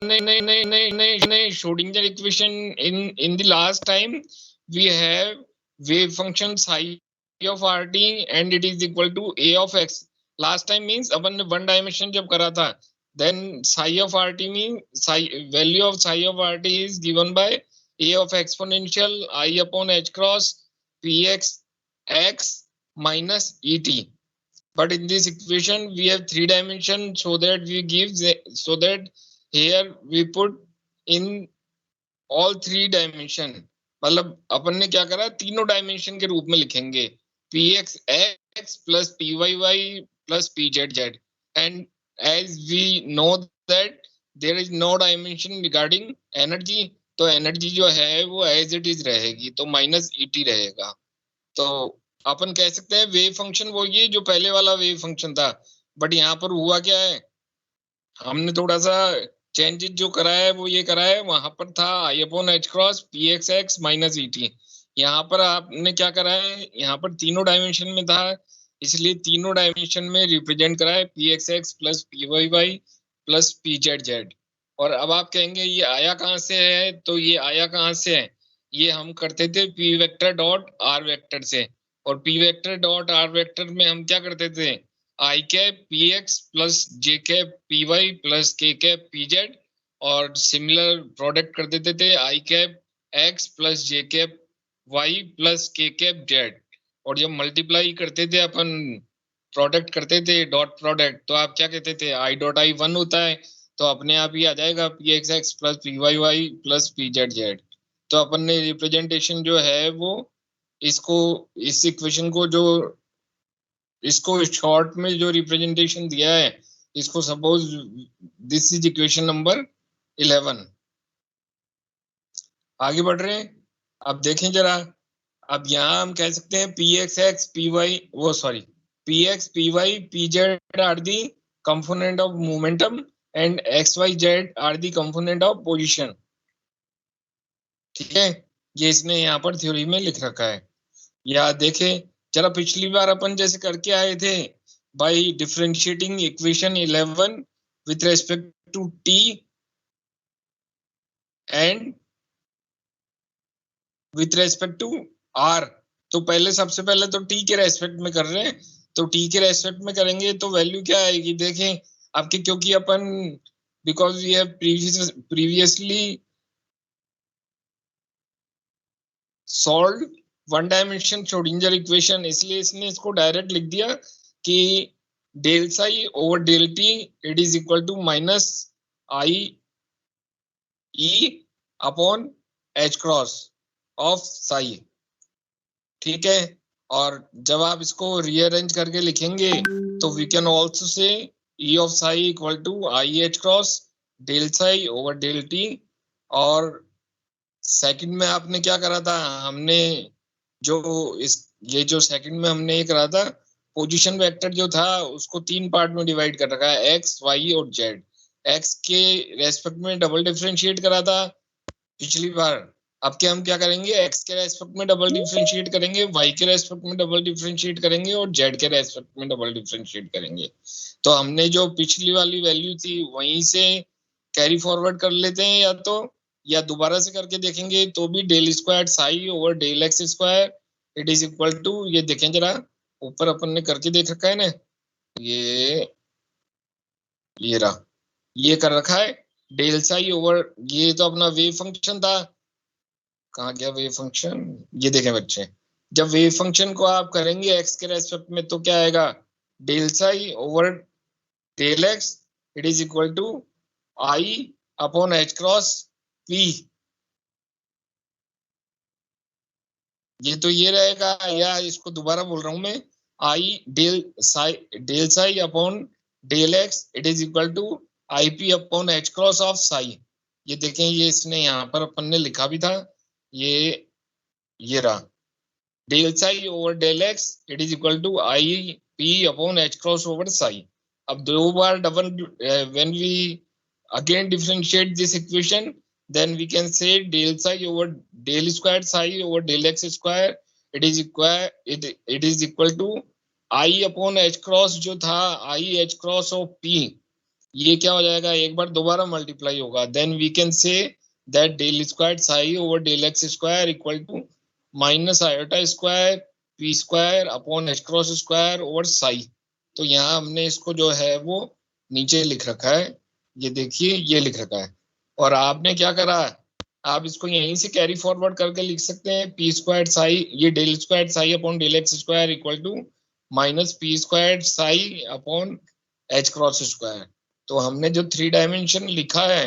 Schrodinger equation in the last time we have wave function psi of rt and it is equal to a of x. Last time means अपन ने one dimension जब करा था, then psi of rt means value of psi of rt is given by a of exponential I upon h cross px x minus et. But in this equation we have three dimension, so that we give so that here we put in all three dimension. मतलब अपन ने क्या करा, तीनों dimension के रूप में लिखेंगे p x x plus p y y plus p z z. And as we know that there is no dimension regarding energy, तो एनर्जी जो है वो एज इट इज रहेगी, तो माइनस ईटी रहेगा. तो अपन कह सकते हैं वेव फंक्शन वो ये जो पहले वाला वेव फंक्शन था. बट यहाँ पर हुआ क्या है, हमने थोड़ा सा चेंजेस जो करा है वो ये करा है, वहां पर था i upon H cross p x x minus e t. यहाँ पर आपने क्या करा है, यहाँ पर तीनों डायमेंशन में था, इसलिए तीनों डायमेंशन में रिप्रेजेंट करा है p x x plus p y y plus p z z. और अब आप कहेंगे ये आया कहाँ से है, तो ये आया कहाँ से है, ये हम करते थे P vector dot are vector से. और P vector dot are vector में हम क्या करते थे, आई कैप पी एक्स प्लस जे कैप पी वाई प्लस के कैप पी जेड, और सिमिलर प्रोडक्ट कर देते थे आई कैप एक्स प्लस जे कैप वाई प्लस के कैप जेड. और जब मल्टीप्लाई करते थे अपन, प्रोडक्ट करते थे डॉट प्रोडक्ट, तो आप क्या कहते थे आई डॉट आई वन होता है, तो अपने आप ही आ जाएगा p x x plus p y y plus p z z. तो अपन ने रिप्रेजेंटेशन जो है वो इसको, इस इक्वेशन को जो, इसको शॉर्ट में जो रिप्रेजेंटेशन दिया है, इसको suppose this is equation number 11. आगे बढ़ रहे हैं, अब देखें जरा. अब यहाँ हम कह सकते हैं p x x p y वो sorry p x p y p z r the component of momentum and x y z r the component of position. ठीक है, ये इसने यहाँ पर थ्योरी में लिख रखा है. या देखें जरा, पिछली बार अपन जैसे करके आए थे by differentiating equation 11 with respect to t and with respect to r. तो पहले सबसे पहले तो टी के रेस्पेक्ट में कर रहे हैं, तो टी के रेस्पेक्ट में करेंगे तो वैल्यू क्या आएगी देखें आपके, क्योंकि अपन because we have previously solved one dimension Schrodinger equation, इसलिए इसने इसको डायरेक्ट लिख दिया कि del psi over del t it is equal to minus I e upon H cross of psi. ठीक है, और जब आप इसको रीअरेंज करके लिखेंगे तो we can also say E of psi equal to i H cross del psi over del t. और सेकंड में आपने क्या करा था, हमने जो इस ये जो सेकंड में हमने ये करा था, पोजीशन वेक्टर जो था उसको तीन पार्ट में डिवाइड कर रखा है, एक्स वाई और जेड. एक्स के रेस्पेक्ट में डबल डिफरेंशिएट करा था पिछली बार. अब क्या हम क्या करेंगे, एक्स के रेस्पेक्ट में डबल डिफरेंशिएट करेंगे, वाई के रेस्पेक्ट में डबल डिफरेंशिएट करेंगे और जेड के रेस्पेक्ट में डबल डिफरेंशिएट करेंगे. तो हमने जो पिछली वाली वैल्यू थी वहीं से कैरी फॉरवर्ड कर लेते हैं, या दोबारा से करके देखेंगे तो भी del square psi over del x square it is equal to, ये देखें जरा ऊपर अपन ने करके देख रखा है ना, ये रहा, ये कर रखा है डेल साई ओवर, ये तो अपना वेव फंक्शन था. कहाँ गया वेव फंक्शन, ये देखें बच्चे, जब वेव फंक्शन को आप करेंगे एक्स के रेस्पेक्ट में तो क्या आएगा, del psi over del x it is equal to i upon H cross p. ये तो ये रहेगा, या इसको दोबारा बोल रहा हूं मैं, i del psi upon del x it is equal to i p upon H cross of psi. ये देखें, ये इसने यहाँ पर अपन ने लिखा भी था, ये रहा del psi over del x it is equal to i p upon H cross over psi. अब दो बार double when we again differentiate this equation, then we can say del psi over del squared psi over del x square it is equal to I upon h cross जो था I h cross of p. ये क्या हो जाएगा, एक बार दोबारा multiply होगा, then we can say that del square psi over del x square equal to minus iota square p square upon H cross square over psi. तो यहाँ हमने इसको जो है वो नीचे लिख रखा है, ये देखिए ये लिख रखा है। और आपने क्या करा, आप इसको यहीं से कैरी फॉरवर्ड करके लिख सकते हैं, पी स्क्वायर साई, ये del square psi upon del x square equal to minus p square psi upon H cross square. तो हमने जो 3 डायमेंशन लिखा है,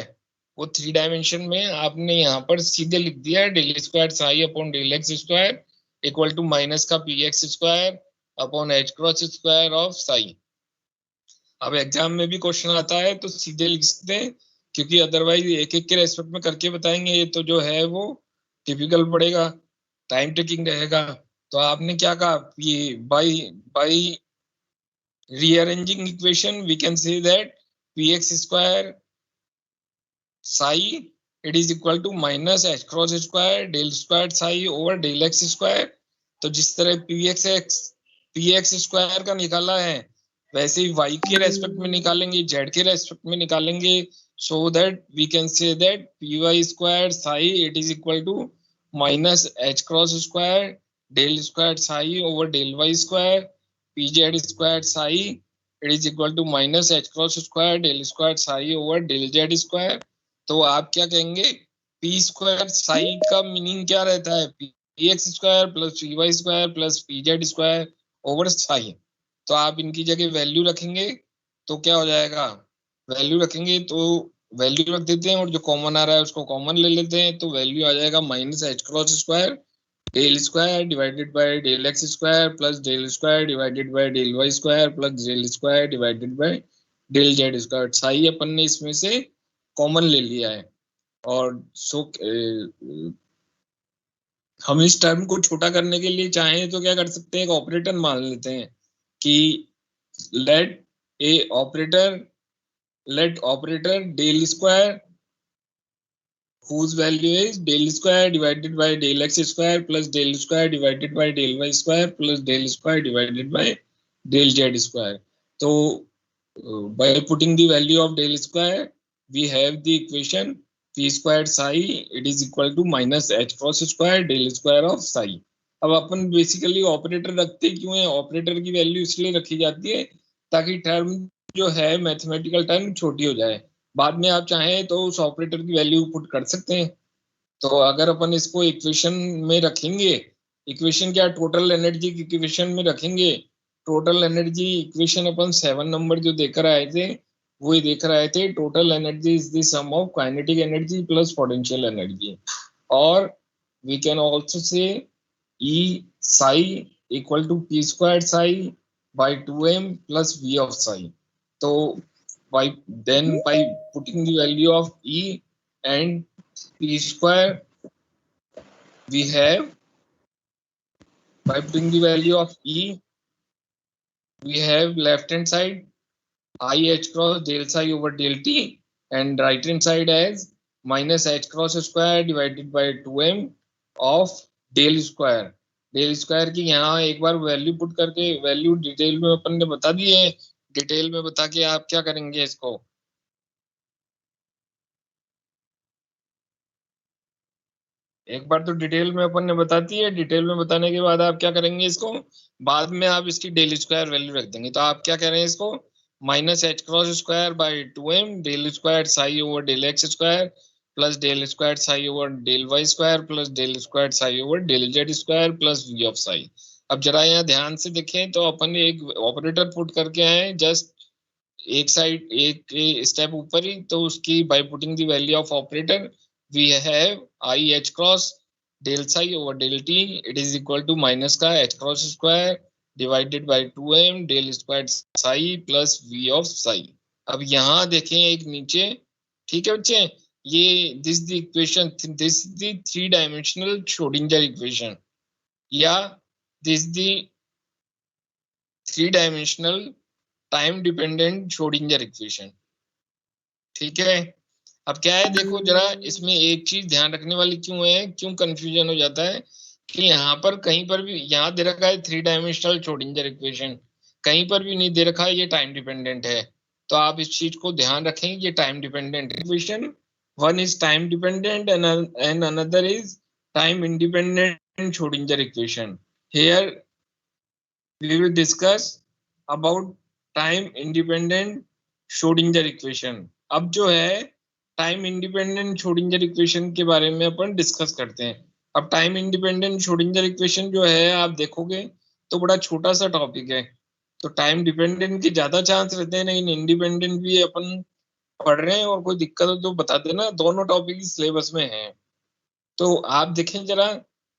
वो 3 डायमेंशन में आपने यहाँ पर सीधे लिख दिया है del square psi upon del x square equal to minus का p x square upon H cross square of psi. अब एग्जाम में भी क्वेश्चन आता है तो सीधे लिख सकते हैं, क्योंकि अदरवाइज एक एक के रेस्पेक्ट में करके बताएंगे ये तो जो है वो टिपिकल पड़ेगा, टाइम टेकिंग रहेगा। तो आपने क्या कहा, ये by by rearranging equation we can say that px square psi it is equal to minus h cross square del square psi over del x square। तो जिस तरह px square का निकाला है वैसे ही y के रेस्पेक्ट में निकालेंगे, z के रेस्पेक्ट में निकालेंगे, so that we can say that py square psi it is equal to minus h cross square del square psi over del y square pz square psi it is equal to minus h cross square del square psi over del z square। तो आप क्या कहेंगे, p square psi का meaning क्या रहता है, px square plus py square plus pz square over psi। तो आप इनकी जगह वैल्यू रखेंगे तो क्या हो जाएगा, वैल्यू रखेंगे तो वैल्यू रख देते हैं और जो कॉमन आ रहा है उसको कॉमन ले लेते हैं, तो वैल्यू आ जाएगा minus H cross square del square divided by del x square plus del square divided by del y square plus del square divided by del z square. Psi अपन ने इसमें से कॉमन ले लिया है। और हम इस टर्म को छोटा करने के लिए चाहें तो क्या कर सकते हैं, एक ऑपरेटर मान लेते हैं कि let a operator let operator del square whose value is del square divided by del x square plus del square divided by del y square plus del square divided by del z square। तो by putting the value of del square we have the equation p squared psi it is equal to minus h cross square del square of psi। अब अपन basically operator रखते क्यों है, operator की value इसलिए रखी जाती है ताकि टर्म जो है मैथमेटिकल टर्म छोटी हो जाए, बाद में आप चाहें तो उस ऑपरेटर की वैल्यू पुट कर सकते हैं। तो अगर अपन इसको इक्वेशन में रखेंगे, इक्वेशन क्या टोटल एनर्जी की इक्वेशन में रखेंगे, टोटल एनर्जी इक्वेशन अपन 7 नंबर जो देकर आए थे वो ही देख रहे थे, total energy is the sum of kinetic energy plus potential energy. और we can also say E psi equal to p squared psi by 2m plus v of psi। तो by putting the value of E and p square we have, by putting the value of E we have left hand side I h cross del psi over del t and right hand side as minus h cross square divided by 2m of del square। Del square की यहाँ एक बार value put करके value detail में अपन ने बता दी है, डिटेल में बता के आप क्या करेंगे इसको, एक बार तो डिटेल में अपन ने बताती है, डिटेल में बताने के बाद आप क्या करेंगे इसको, बाद में आप इसकी डेल स्क्वायर वैल्यू रख देंगे। तो आप क्या कह रहे हैं इसको, minus H cross square by 2m del square psi over del x square plus del square psi over del y square plus del square psi over del z square plus V of psi. अब जरा यहाँ ध्यान से देखें तो अपन ने एक ऑपरेटर पुट करके आए जस्ट एक साइड एक स्टेप ऊपर ही, तो उसकी by putting the value of operator we have i H cross del psi over del t it is equal to minus का h cross square divided by 2m del square psi plus v of psi. अब यहाँ देखें एक नीचे, ठीक है बच्चे, ये this the equation, this the 3 dimensional Schrodinger equation या this the 3 dimensional time dependent Schrodinger equation. ठीक है, अब क्या है देखो जरा, इसमें एक चीज ध्यान रखने वाली क्यों है, क्यों कंफ्यूजन हो जाता है कि यहाँ पर कहीं पर भी यहाँ दे रखा है 3 डायमेंशनल श्रोडिंगर इक्वेशन, कहीं पर भी नहीं दे रखा है ये टाइम डिपेंडेंट है। तो आप इस चीज को ध्यान रखें, ये time dependent equation, one is time dependent and another is time independent Schrodinger equation. Here we will discuss about time independent Schrodinger equation. अब जो है टाइम इंडिपेंडेंट श्रोडिंगर इक्वेशन के बारे में अपन डिस्कस करते हैं. अब टाइम इंडिपेंडेंट श्रोडिंगर इक्वेशन जो है आप देखोगे तो बड़ा छोटा सा टॉपिक है. तो टाइम डिपेंडेंट के ज्यादा चांस रहते हैं, लेकिन इंडिपेंडेंट भी अपन पढ़ रहे हैं, और कोई दिक्कत हो तो बता देना, दोनों टॉपिक सिलेबस में हैं. तो आप देखें जरा,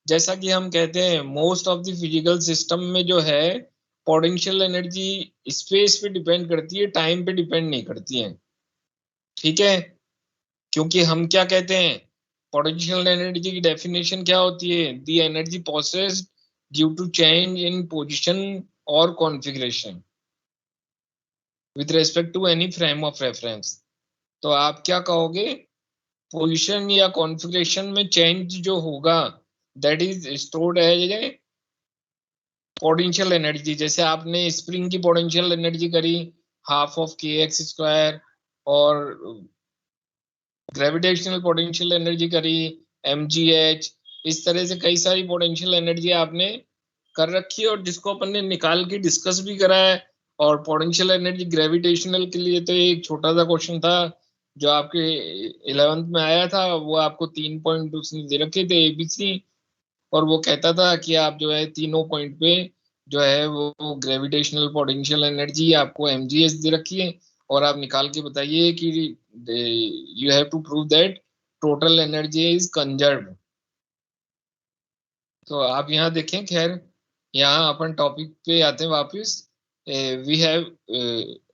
जैसा कि हम कहते हैं most of the physical system में जो है पोटेंशियल एनर्जी स्पेस पे डिपेंड करती है, टाइम पे डिपेंड नहीं करती है. ठीक है, क्योंकि हम क्या कहते हैं, पोटेंशियल एनर्जी की डेफिनेशन क्या होती है, the energy possessed due to change in position और configuration with respect to any frame of reference. तो आप क्या कहोगे, पोजीशन या कॉन्फ़िगरेशन में चेंज जो होगा that is stored as potential energy. जैसे आपने स्प्रिंग की पोटेंशियल एनर्जी करी half of k x square, और ग्रेविटेशनल पोटेंशियल एनर्जी करी mgh. इस तरह से कई सारी पोटेंशियल एनर्जी आपने कर रखी है, और जिसको अपन ने निकाल के डिस्कस भी करा है. और पोटेंशियल एनर्जी ग्रेविटेशनल के लिए तो एक छोटा सा क्वेश्चन था जो आपके 11th में आया था, वो आपको 3 पॉइंट उसने दे रखे थे ABC, और वो कहता था कि आप जो है तीनों पॉइंट पे जो है वो ग्रेविटेशनल पोटेंशियल एनर्जी आपको mgh दे रखी है, और आप निकाल के बताइए कि you have to prove that total energy is conserved. तो आप यहाँ देखें, खैर यहाँ अपन टॉपिक पे आते हैं वापस. We have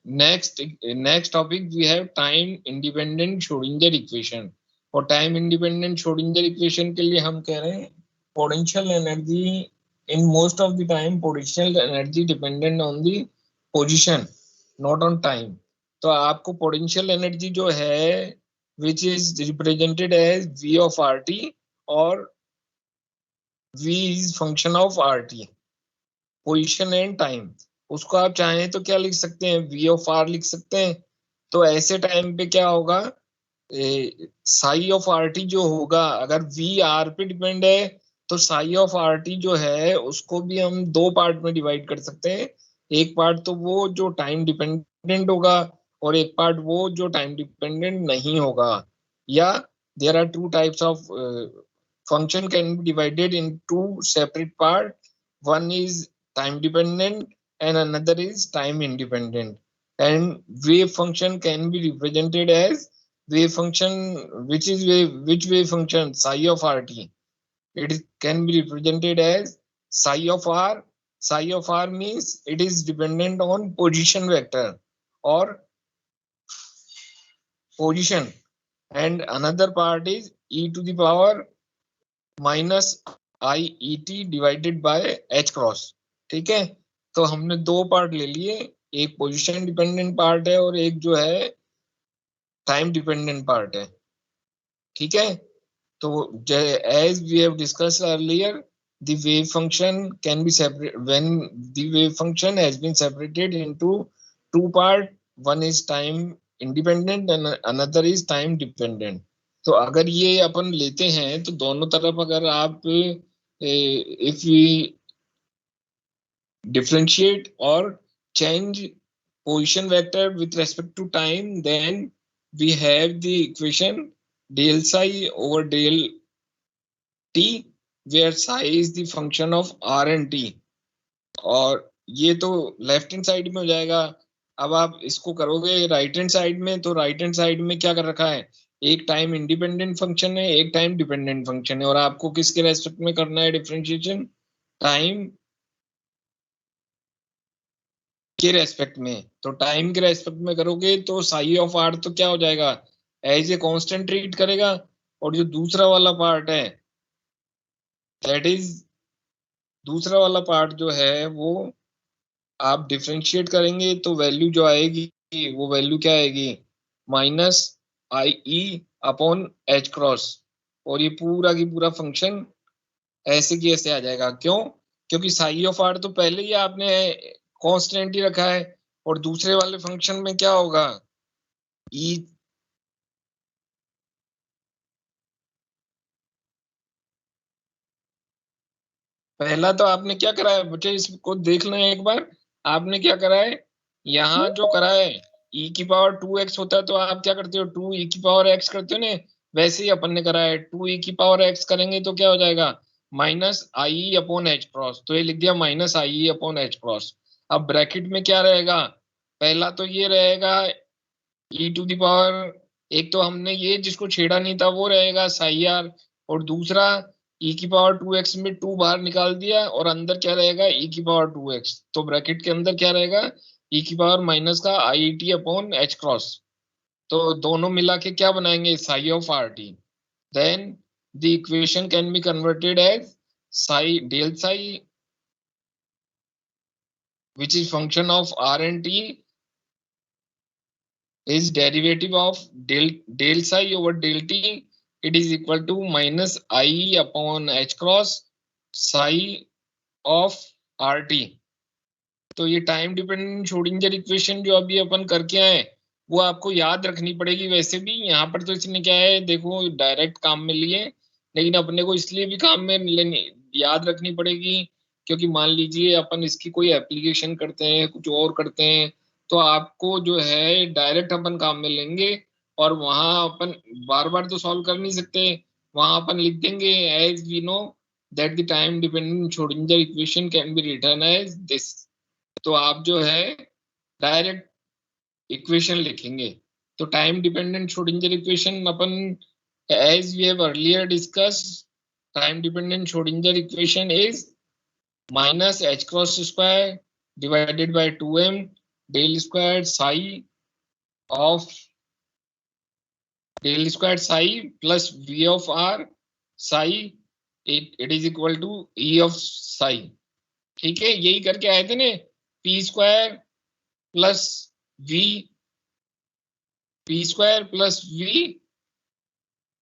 next topic we have time independent Schrodinger equation. और टाइम इंडिपेंडेंट श्रोडिंगर इक्वेशन के लिए हम कह रहे हैं potential energy in most of the time potential energy dependent on the position not on time. तो आपको पोटेंशियल एनर्जी जो है which is represented as v of rt, और v is function of rt, position and time. उसको आप चाहें तो क्या लिख सकते हैं, v of r लिख सकते हैं. तो ऐसे टाइम पे क्या होगा, साई ऑफ आर टी जो होगा, अगर v r पे डिपेंड है तो साई ऑफ आर टी जो है उसको भी हम दो पार्ट में डिवाइड कर सकते हैं. एक पार्ट तो वो जो टाइम डिपेंडेंट होगा, और एक पार्ट वो जो टाइम डिपेंडेंट नहीं होगा. या there are two types of function can be divided in two separate part. One is time dependent and another is time independent. And wave function can be represented as wave function, which wave function, psi of rt. It can be represented as psi of r. Psi of r means it is dependent on position vector or position, and another part is e to the power minus i et divided by h cross. ठीक है, तो हमने दो part ले लिए, एक position dependent part है और एक जो है टाइम डिपेंडेंट पार्ट है. ठीक है, तो as we have discussed earlier, the wave function can be separate when the wave function has been separated into two part. One is time independent and another is time dependent. तो अगर ये अपन लेते हैं तो दोनों तरफ अगर आप if we differentiate or change position vector with respect to time, then we have the equation del psi over del t where psi is the function of r and t. और ये तो लेफ्ट हैंड साइड में हो जाएगा. अब आप इसको करोगे राइट हैंड साइड में, तो राइट हैंड साइड में क्या कर रखा है, एक टाइम इंडिपेंडेंट फंक्शन है, एक टाइम डिपेंडेंट फंक्शन है, और आपको किसके रेस्पेक्ट में करना है डिफरेंशिएशन, टाइम के रेस्पेक्ट में. तो टाइम के रेस्पेक्ट में करोगे तो साई ऑफ आर तो क्या हो जाएगा, एज ए कांस्टेंट ट्रीट करेगा, और जो दूसरा वाला पार्ट है दैट इज दूसरा वाला पार्ट जो है वो आप डिफरेंशिएट करेंगे तो वैल्यू जो आएगी वो वैल्यू क्या आएगी, माइनस आई ई अपॉन एच क्रॉस. और ये पूरा की पूरा फंक्शन ऐसे की ऐसे आ जाएगा. क्यों, क्योंकि साई ऑफ आर तो पहले ही आपने कांस्टेंट ही रखा है, और दूसरे वाले फंक्शन में क्या होगा, ई पहला तो आपने क्या करा है बच्चे, इसको देख लें एक बार। आपने क्या करा है, यहाँ जो करा है e की पावर 2x होता है तो आप क्या करते हो, 2 e की पावर x करते हो ना, वैसे ही अपन ने करा है 2 e की पावर x करेंगे तो क्या हो जाएगा, माइनस आई अपॉन एच क्रॉस। तो ये लिख दिया माइनस आई अपॉन एच क्रॉस। अब ब्रैकेट में क्या रहेगा, पहला तो ये रहेगा ई टू दी पावर, एक तो हमने ये जिसको छेड़ा नहीं था वो रहेगा साई आर, और दूसरा ई की पावर 2x में 2 बाहर निकाल दिया और अंदर क्या रहेगा ई की पावर 2x। तो ब्रैकेट के अंदर क्या रहेगा, ई की पावर माइनस का I T upon H cross. तो दोनों मिला के क्या बनाएंगे, psi of R T. Then the equation can be converted as psi del psi which is function of r and t is derivative of del psi over del t, it is equal to minus I upon h cross psi of RT। तो ये time dependent Schrodinger equation जो अभी अपन करके आए वो आपको याद रखनी पड़ेगी। वैसे भी यहाँ पर तो इसने क्या है देखो डायरेक्ट काम में लिए, लेकिन अपने को इसलिए भी काम में लेनी याद रखनी पड़ेगी क्योंकि मान लीजिए अपन इसकी कोई एप्लीकेशन करते हैं कुछ और करते हैं तो आपको जो है डायरेक्ट अपन काम में लेंगे और वहां अपन बार बार तो सॉल्व कर नहीं सकते। वहां अपन लिख देंगे as we know that the time dependent Schrodinger equation can be written as this. तो आप जो है डायरेक्ट इक्वेशन लिखेंगे। तो टाइम डिपेंडेंट श्रोडिंगर इक्वेशन अपन as we have earlier discuss, time dependent Schrodinger equation is minus H cross square divided by 2m del square psi of del square psi plus v of r psi, it is equal to e of psi. ठीक है, यही करके आए थे ना, P square plus V, P square plus V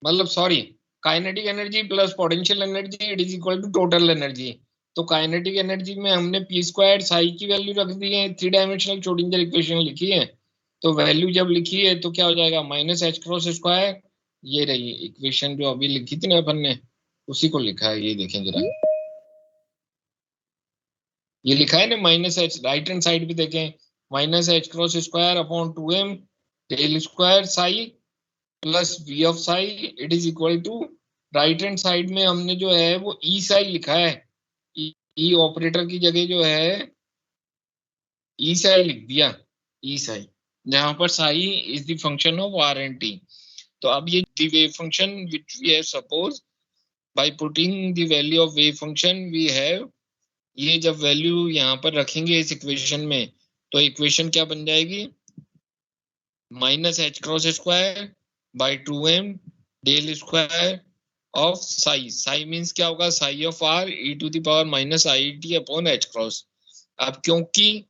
मतलब sorry kinetic energy plus potential energy it is equal to total energy. तो kinetic energy में हमने पी स्क्वायर साई की वैल्यू रख दी है, 3 डायमेंशनल श्रोडिंगर इक्वेशन लिखी है। तो वैल्यू जब लिखी है तो क्या हो जाएगा, माइनस एच क्रॉस स्क्वायर, ये रही इक्वेशन जो अभी लिखी थी ना अपन ने उसी को लिखा है। ये देखें जरा, ये लिखा है ना minus H, right hand side पे देखें, minus H cross square upon 2m del square psi plus v of psi it is equal to, right hand side में हमने जो है वो ई साई लिखा है, ई ऑपरेटर की जगह जो है ई साई लिख दिया, ई साई, जहां पर psi is the function of R and T. तो अब ये the wave function which we have suppose by putting the value of wave function we have, ये जब वैल्यू यहाँ पर रखेंगे इस इक्वेशन में तो इक्वेशन क्या बन जाएगी, minus H cross square by 2m del square of psi, psi means क्या होगा, psi of R E to the power minus I T upon H cross. अब क्योंकि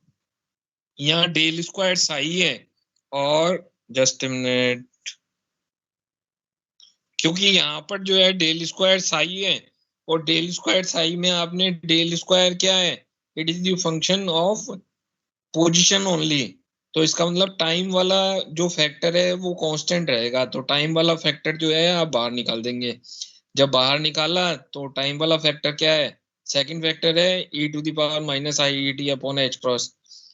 यहाँ डेल स्क्वायर साई है और जस्ट मिनट, क्योंकि यहाँ पर जो है डेल स्क्वायर साई है और डेल स्क्वायर साई में आपने डेल स्क्वायर क्या है, it is the function of position only. तो इसका मतलब टाइम वाला जो फैक्टर है वो कांस्टेंट रहेगा। तो टाइम वाला फैक्टर जो है आप बाहर निकाल देंगे। जब बाहर निकाला तो टाइम वाला फैक्टर क्या है, सेकंड फैक्टर है e to the power minus I E T upon H cross,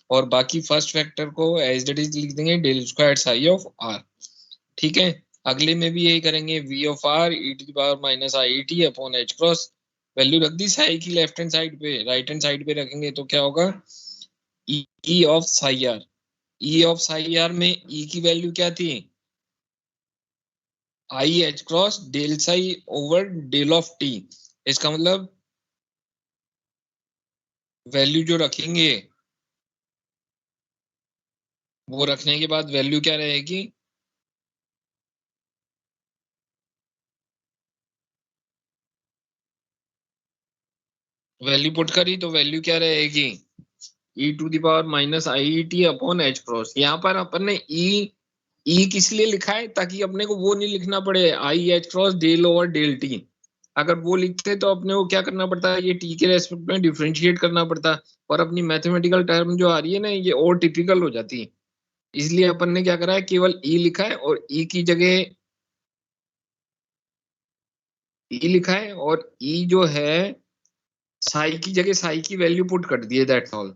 और बाकी फर्स्ट फैक्टर को एज इट इज लिख देंगे del square psi of R. ठीक है, अगले में भी यही करेंगे, v of r e to the power minus I E T upon H cross, value रख दी साई की लेफ्ट हैंड साइड पे, राइट हैंड साइड पे रखेंगे तो क्या होगा, e of psi R, E of psi R में ई की वैल्यू क्या थी, I H cross del psi over del of T. इसका मतलब वैल्यू जो रखेंगे वो रखने के बाद वैल्यू क्या रहेगी, वैल्यू पुट करी तो वैल्यू क्या रहेगी, e to the power minus I T upon H cross. यहाँ पर अपन ने ई किस लिए लिखा है, ताकि अपने को वो नहीं लिखना पड़े I H cross del over del T, अगर वो लिखते तो अपने को क्या करना पड़ता है, ये टी के रेस्पेक्ट में डिफरेंशिएट करना पड़ता, और अपनी मैथमेटिकल टर्म जो आ रही है ना ये और टिपिकल हो जाती है। इसलिए अपन ने क्या करा है, केवल ई लिखा है और ई की जगह ई लिखा है, और ई जो है साई की जगह साई की वैल्यू पुट कर दी है, दैट्स ऑल।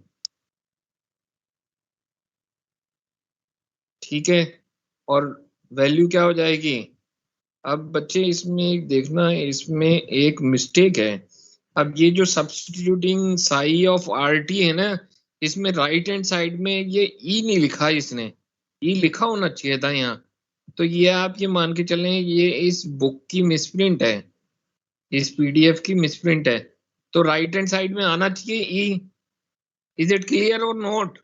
ठीक है, और वैल्यू क्या हो जाएगी। अब बच्चे इसमें देखना है, इसमें एक मिस्टेक है। अब ये जो substituting Sai of R T है ना, इसमें राइट हैंड साइड में ये ई नहीं लिखा, इसने ई लिखा होना चाहिए था यहाँ। तो ये आप ये मान के चलें ये इस बुक की मिसप्रिंट है, इस पीडीएफ की मिसप्रिंट है। तो राइट हैंड साइड में आना चाहिए ई। इज इट क्लियर और नॉट?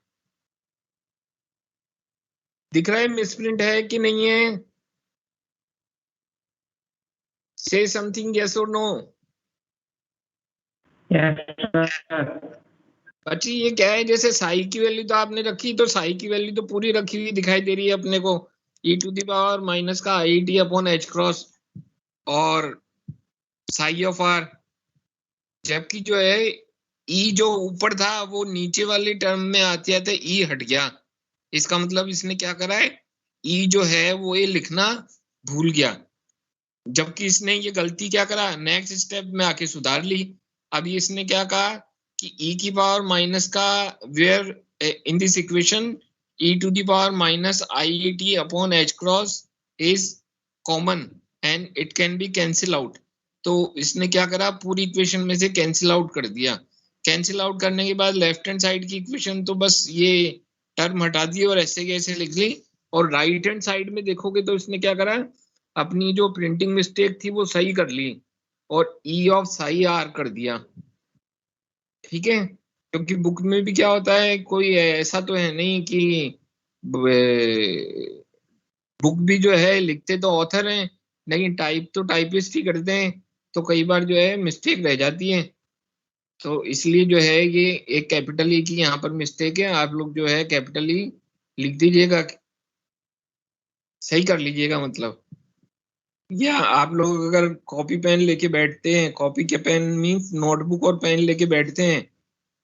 दिख रहा है मिसप्रिंट है कि नहीं है? से समथिंग यस और नो। अच्छा ये क्या है, जैसे साई की वैल्यू तो आपने रखी, तो साई की वैल्यू तो पूरी रखी हुई दिखाई दे रही है अपने को, ई टू द पावर माइनस का I T upon H cross और साई ऑफ आर। जबकि जो है ई जो ऊपर था वो नीचे वाली टर्म में आते आते ई हट गया। इसका मतलब इसने क्या करा है, ई जो है वो ये लिखना भूल गया। जबकि इसने ये गलती क्या करा, नेक्स्ट स्टेप में आके सुधार ली। अभी इसने क्या कहा कि e की पावर माइनस का where in this equation e to the power minus I T upon H cross is common and it can be cancel out. तो इसने क्या करा, पूरी इक्वेशन में से कैंसिल आउट कर दिया। कैंसिल आउट करने के बाद लेफ्ट हैंड साइड की इक्वेशन तो बस ये टर्म हटा दी और ऐसे के ऐसे लिख ली। और राइट हैंड साइड में देखोगे तो इसने क्या करा, अपनी जो प्रिंटिंग मिस्टेक थी वो सही कर ली और ई ऑफ साई आर कर दिया। ठीक है, क्योंकि बुक में भी क्या होता है, कोई ऐसा तो है नहीं कि बुक भी जो है लिखते तो ऑथर हैं, लेकिन टाइप तो टाइपिस्ट ही करते हैं, तो कई बार जो है मिस्टेक रह जाती है। तो इसलिए जो है ये एक कैपिटल ई की यहाँ पर मिस्टेक है, आप लोग जो है कैपिटल ई लिख दीजिएगा, सही कर लीजिएगा मतलब। या आप लोग अगर कॉपी पेन लेके बैठते हैं, कॉपी के पेन मीन्स नोटबुक और पेन लेके बैठते हैं,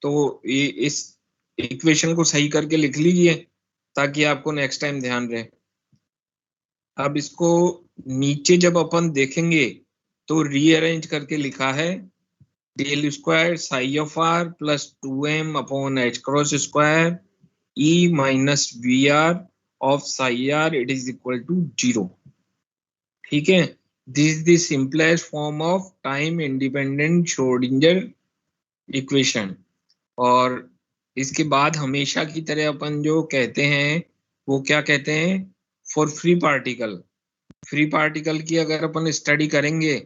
तो ये इस इक्वेशन को सही करके लिख लीजिए ताकि आपको नेक्स्ट टाइम ध्यान रहे। अब इसको नीचे जब अपन देखेंगे तो रीअरेंज करके लिखा है del square psi of R plus 2m upon H cross square E minus V R of psi R it is equal to 0। ठीक है, this is the simplest form of time independent Schrodinger equation. और इसके बाद हमेशा की तरह अपन जो कहते हैं वो क्या कहते हैं, for free particle. Free particle की अगर अपन स्टडी करेंगे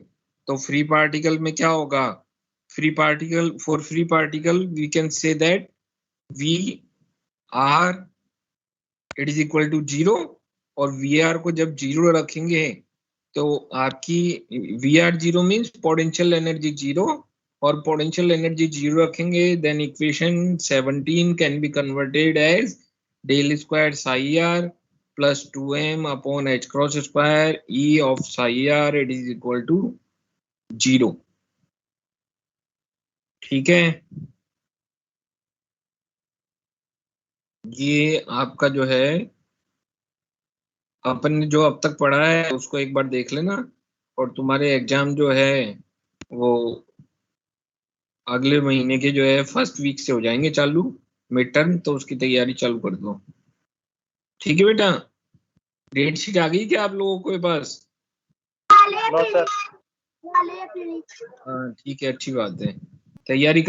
तो फ्री पार्टिकल में क्या होगा, free particle for free particle we can say that V R it is equal to 0, और वी आर को जब 0 रखेंगे तो आपकी V R 0 means potential energy 0, और पोटेंशियल एनर्जी 0 रखेंगे then equation 17 can be converted as del square psi R plus 2m upon H cross square E of psi R it is equal to 0। ठीक है, ये आपका जो है अपन ने जो अब तक पढ़ा है उसको एक बार देख लेना, और तुम्हारे एग्जाम जो है वो अगले महीने के जो है फर्स्ट वीक से हो जाएंगे चालू, मिड टर्म, तो उसकी तैयारी चालू कर दो। ठीक है बेटा, डेट शीट आ गई क्या आप लोगों के पास? हाँ ठीक है, अच्छी बात है, तैयारी